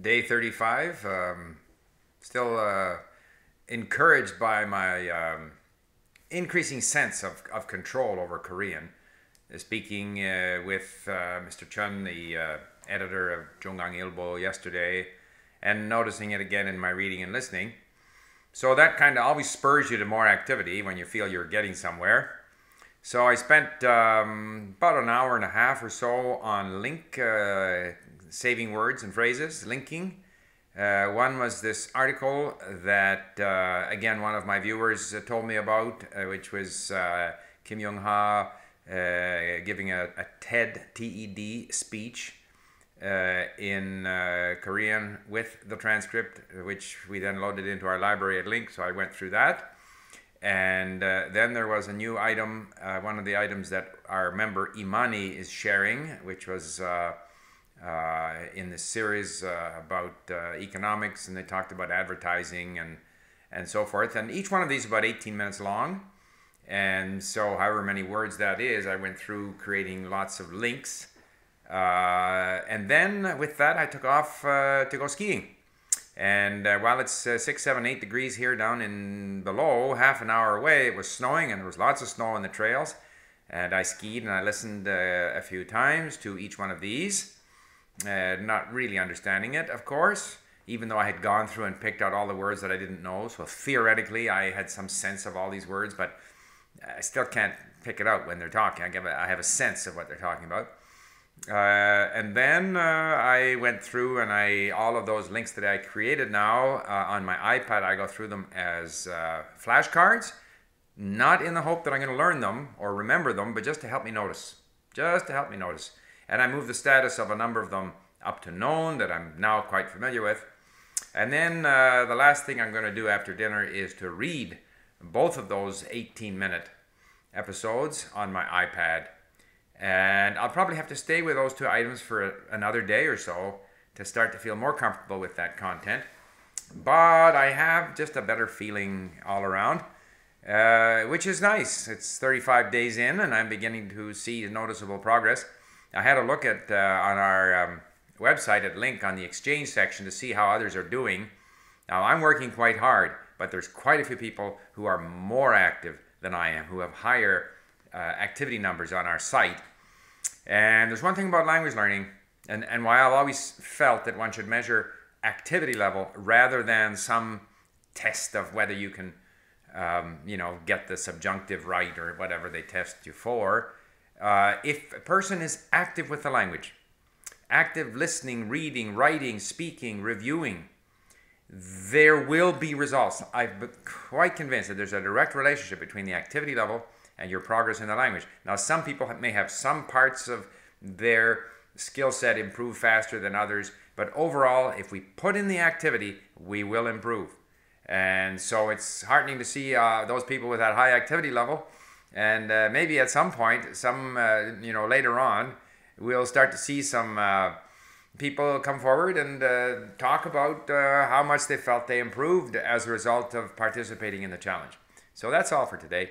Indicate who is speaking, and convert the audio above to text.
Speaker 1: Day 35. Still encouraged by my increasing sense of control over Korean. Speaking with Mr. Chun, the editor of Jonggang Ilbo yesterday, and noticing it again in my reading and listening. So that kind of always spurs you to more activity when you feel you're getting somewhere. So I spent about an hour and a half or so on saving words and phrases, linking. One was this article that, again, one of my viewers told me about, which was Kim Young-ha giving a TED, T-E-D, speech in Korean with the transcript, which we then loaded into our library at Link, so I went through that. And then there was a new item, one of the items that our member Imani is sharing, which was in this series about economics, and they talked about advertising and so forth. And each one of these is about 18 minutes long. And so however many words that is, I went through creating lots of links. And then with that, I took off to go skiing. And while it's 6, 7, 8 degrees here down in below, half an hour away, it was snowing, and there was lots of snow on the trails. And I skied and I listened a few times to each one of these. Not really understanding it, of course, even though I had gone through and picked out all the words that I didn't know. So theoretically, I had some sense of all these words, but I still can't pick it out when they're talking. I have a sense of what they're talking about. And then I went through and all of those links that I created now on my iPad, I go through them as flashcards, not in the hope that I'm going to learn them or remember them, but just to help me notice. Just to help me notice. And I moved the status of a number of them up to known that I'm now quite familiar with. And then the last thing I'm going to do after dinner is to read both of those 18-minute episodes on my iPad. And I'll probably have to stay with those two items for another day or so to start to feel more comfortable with that content. But I have just a better feeling all around, which is nice. It's 35 days in, and I'm beginning to see noticeable progress. I had a look at on our website at Link on the exchange section to see how others are doing. Now, I'm working quite hard, but there's quite a few people who are more active than I am, who have higher activity numbers on our site. And there's one thing about language learning, and why I've always felt that one should measure activity level rather than some test of whether you can, get the subjunctive right or whatever they test you for. If a person is active with the language, active listening, reading, writing, speaking, reviewing, there will be results. I've been quite convinced that there's a direct relationship between the activity level and your progress in the language. Now, some people may have some parts of their skill set improve faster than others, but overall, if we put in the activity, we will improve. And so it's heartening to see those people with that high activity level. And maybe at some point, later on, we'll start to see some people come forward and talk about how much they felt they improved as a result of participating in the challenge. So that's all for today.